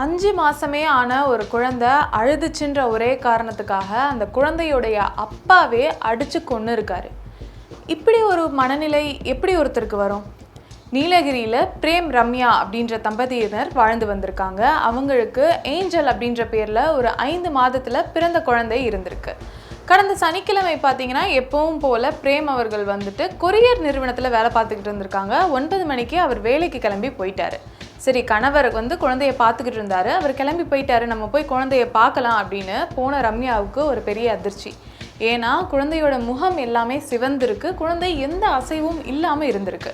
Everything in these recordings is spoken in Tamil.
5 மாசமே ஆன ஒரு குழந்தை அழுதுச்சுன்ற ஒரே காரணத்துக்காக அந்த குழந்தையுடைய அப்பாவே அடிச்சு கொன்னு இருக்காரு. இப்படி ஒரு மனநிலை எப்படி ஒருத்தருக்கு வரும்? நீலகிரியில் பிரேம் ரம்யா அப்படின்ற தம்பதியினர் வாழ்ந்து வந்திருக்காங்க. அவங்களுக்கு ஏஞ்சல் அப்படின்ற பேரில் ஒரு 5 மாதத்தில் பிறந்த குழந்தை இருந்திருக்கு. கடந்த சனிக்கிழமை பார்த்தீங்கன்னா எப்பவும் போல் பிரேம் அவர்கள் வந்துட்டு கொரியர் நிறுவனத்தில் வேலை பார்த்துக்கிட்டு இருந்திருக்காங்க. 9 மணிக்கு அவர் வேலைக்கு கிளம்பி போயிட்டாரு. சரி, கணவர் குழந்தைய பார்த்துக்கிட்டு இருந்தாரு, அவர் கிளம்பி போயிட்டாரு, நம்ம போய் குழந்தைய பார்க்கலாம் அப்படின்னு போன ரம்யாவுக்கு ஒரு பெரிய அதிர்ச்சி. ஏன்னா குழந்தையோட முகம் எல்லாமே சிவந்திருக்கு, குழந்தை எந்த அசைவும் இல்லாமல் இருந்திருக்கு.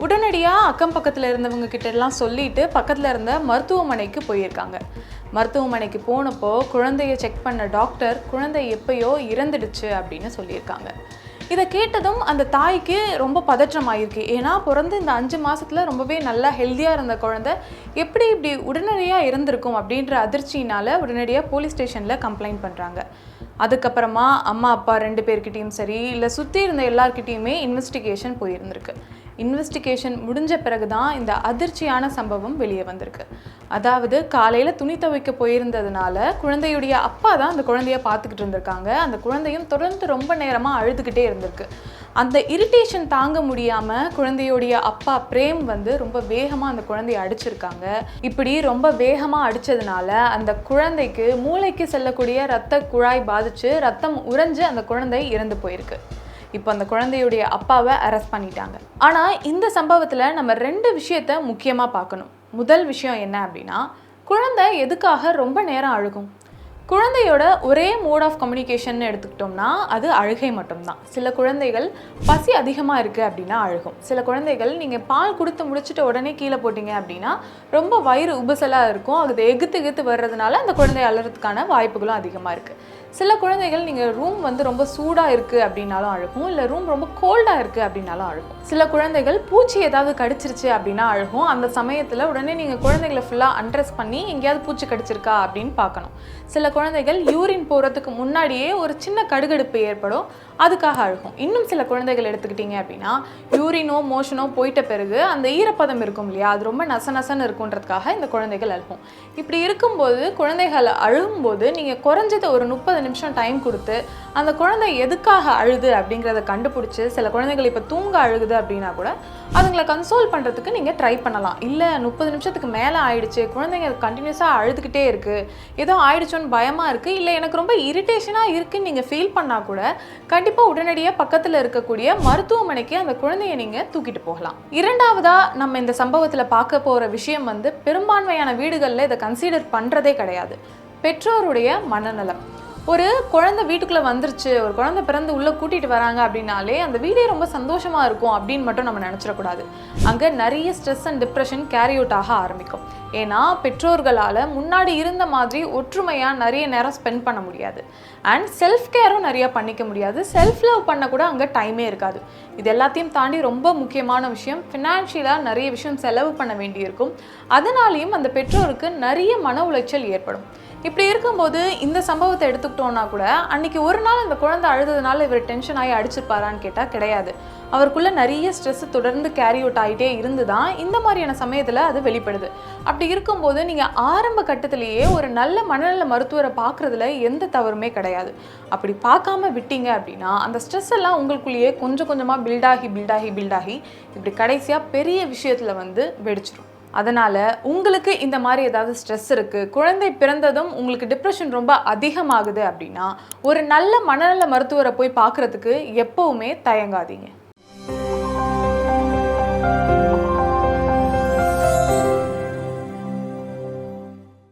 உடனடியாக அக்கம் பக்கத்தில் இருந்தவங்க கிட்ட எல்லாம் சொல்லிட்டு பக்கத்தில் இருந்த மருத்துவமனைக்கு போயிருக்காங்க. மருத்துவமனைக்கு போனப்போ குழந்தைய செக் பண்ண டாக்டர் குழந்தை எப்பயோ இறந்துடுச்சு அப்படின்னு சொல்லியிருக்காங்க. இதை கேட்டதும் அந்த தாய்க்கு ரொம்ப பதற்றமாயிருக்கு. ஏன்னா பிறந்து இந்த 5 மாதத்தில் ரொம்பவே நல்லா ஹெல்த்தியாக இருந்த குழந்தை இப்படி உடனடியாக இருந்திருக்கும் அப்படின்ற அதிர்ச்சியினால் உடனடியாக போலீஸ் ஸ்டேஷனில் கம்ப்ளைண்ட் பண்ணுறாங்க. அதுக்கப்புறமா அம்மா அப்பா 2 பேர்கிட்டையும் சரி இல்லை சுற்றி இருந்த எல்லார்கிட்டையுமே இன்வெஸ்டிகேஷன் போயிருந்திருக்கு. இன்வெஸ்டிகேஷன் முடிஞ்ச பிறகு தான் இந்த அதிர்ச்சியான சம்பவம் வெளியே வந்திருக்கு. அதாவது காலையில் துணி துவைக்க போயிருந்ததுனால குழந்தையுடைய அப்பா தான் அந்த குழந்தைய பார்த்துக்கிட்டு இருந்திருக்காங்க. அந்த குழந்தையும் தொடர்ந்து ரொம்ப நேரமாக அழுதுகிட்டே இருந்திருக்கு. அந்த இரிட்டேஷன் தாங்க முடியாமல் குழந்தையுடைய அப்பா பிரேம் ரொம்ப வேகமாக அந்த குழந்தைய அடிச்சிருக்காங்க. இப்படி ரொம்ப வேகமாக அடித்ததுனால அந்த குழந்தைக்கு மூளைக்கு செல்லக்கூடிய இரத்த குழாய் பாதிச்சு ரத்தம் உறைஞ்சு அந்த குழந்தை இறந்து போயிருக்கு. இப்போ அந்த குழந்தையுடைய அப்பாவை அரெஸ்ட் பண்ணிட்டாங்க. ஆனால் இந்த சம்பவத்தில் நம்ம 2 விஷயத்த முக்கியமாக பார்க்கணும். முதல் விஷயம் என்ன அப்படின்னா, குழந்தை எதுக்காக ரொம்ப நேரம் அழுகும்? குழந்தையோட ஒரே மோட் ஆஃப் கம்யூனிகேஷன் எடுத்துக்கிட்டோம்னா அது அழுகை மட்டும்தான். சில குழந்தைகள் பசி அதிகமாக இருக்குது அப்படின்னா அழுகும். சில குழந்தைகள் நீங்கள் பால் கொடுத்து முடிச்சுட்டு உடனே கீழே போட்டிங்க அப்படின்னா ரொம்ப வயிறு உபசலாக இருக்கும், அது எகுத்து வர்றதுனால அந்த குழந்தை அழுறதுக்கான வாய்ப்புகளும் அதிகமாக இருக்குது. சில குழந்தைகள் நீங்கள் ரூம் ரொம்ப சூடாக இருக்குது அப்படின்னாலும் அழுகும், இல்லை ரூம் ரொம்ப கோல்டாக இருக்குது அப்படின்னாலும் அழுகும். சில குழந்தைகள் பூச்சி ஏதாவது கடிச்சிருச்சு அப்படின்னா அழுகும். அந்த சமயத்தில் உடனே நீங்கள் குழந்தைகளை ஃபுல்லாக அண்ட்ரெஸ் பண்ணி எங்கேயாவது பூச்சி கடிச்சிருக்கா அப்படின்னு பார்க்கணும். சில குழந்தைகள் யூரின் போகிறதுக்கு முன்னாடியே ஒரு சின்ன கடுகடுப்பு ஏற்படும், அதுக்காக அழுகும். இன்னும் சில குழந்தைகள் எடுத்துக்கிட்டிங்க அப்படின்னா யூரினோ மோஷனோ போயிட்ட பிறகு அந்த ஈரப்பதம் இருக்கும் இல்லையா, அது ரொம்ப நசநசன்னு இருக்குன்றதுக்காக இந்த குழந்தைகள் அழுகும். இப்படி இருக்கும்போது குழந்தைகள் அழுகும்போது நீங்கள் குறைஞ்சது ஒரு 30 நிமிஷம் டைம் கொடுத்து அந்த குழந்தை எதுக்காக அழுது அப்படிங்கிறத கண்டுபிடிச்சி, சில குழந்தைகள் இப்போ தூங்க அழுகுது அப்படின்னா கூட அதுங்களை கன்சோல் பண்ணுறதுக்கு நீங்கள் ட்ரை பண்ணலாம். இல்லை 30 நிமிஷத்துக்கு மேலே ஆயிடுச்சு, குழந்தைங்க கண்டினியூஸாக அழுதுகிட்டே இருக்குது, ஏதோ ஆயிடுச்சோன்னு பயமாக இருக்குது, இல்லை எனக்கு ரொம்ப இரிட்டேஷனாக இருக்குன்னு நீங்கள் ஃபீல் பண்ணால் கூட கண்டிப்பாக உடனடியாக பக்கத்தில் இருக்கக்கூடிய மருத்துவமனைக்கு அந்த குழந்தைய நீங்கள் தூக்கிட்டு போகலாம். இரண்டாவதாக நம்ம இந்த சம்பவத்தில் பார்க்க போகிற விஷயம் பெரும்பான்மையான வீடுகளில் இதை கன்சிடர் பண்ணுறதே கிடையாது. பெற்றோருடைய மனநலம். ஒரு குழந்தை வீட்டுக்குள்ளே வந்துருச்சு, ஒரு குழந்தை பிறந்து உள்ளே கூட்டிகிட்டு வராங்க அப்படின்னாலே அந்த வீடே ரொம்ப சந்தோஷமாக இருக்கும் அப்படின்னு மட்டும் நம்ம நினச்சிடக்கூடாது. அங்கே நிறைய stress and depression carry out ஆக ஆரம்பிக்கும். ஏன்னா பெற்றோர்களால் முன்னாடி இருந்த மாதிரி ஒற்றுமையாக நிறைய நேரம் ஸ்பெண்ட் பண்ண முடியாது. அண்ட் செல்ஃப் கேரும் நிறையா பண்ணிக்க முடியாது. செல்ஃப் லவ் பண்ண கூட அங்கே டைமே இருக்காது. இது எல்லாத்தையும் தாண்டி ரொம்ப முக்கியமான விஷயம், ஃபினான்ஷியலாக நிறைய விஷயம் செலவு பண்ண வேண்டியிருக்கும். அதனாலேயும் அந்த பெற்றோருக்கு நிறைய மன உளைச்சல் ஏற்படும். இப்படி இருக்கும்போது இந்த சம்பவத்தை எடுத்துக்கிட்டோன்னா கூட அன்றைக்கி ஒரு நாள் அந்த குழந்தை அழுதுனால இவர் டென்ஷன் ஆகி அடிச்சிருப்பாரான்னு கேட்டால் கிடையாது. அவருக்குள்ளே நிறைய ஸ்ட்ரெஸ்ஸு தொடர்ந்து கேரி அவுட் ஆகிட்டே இருந்து தான் இந்த மாதிரியான சமயத்தில் அது வெளிப்படுது. அப்படி இருக்கும்போது நீங்கள் ஆரம்ப கட்டத்திலேயே ஒரு நல்ல மனநல மருத்துவரை பார்க்குறதுல எந்த தவறுமே கிடையாது. அப்படி பார்க்காம விட்டீங்க அப்படின்னா அந்த ஸ்ட்ரெஸ் எல்லாம் உங்களுக்குள்ளேயே கொஞ்சம் கொஞ்சமாக பில்டாகி இப்படி கடைசியாக பெரிய விஷயத்தில் வெடிச்சிடும். அதனால் உங்களுக்கு இந்த மாதிரி ஏதாவது ஸ்ட்ரெஸ் இருக்குது, குழந்தை பிறந்ததும் உங்களுக்கு டிப்ரெஷன் ரொம்ப அதிகமாகுது அப்படின்னா ஒரு நல்ல மனநல மருத்துவரை போய் பார்க்குறதுக்கு எப்போவுமே தயங்காதீங்க.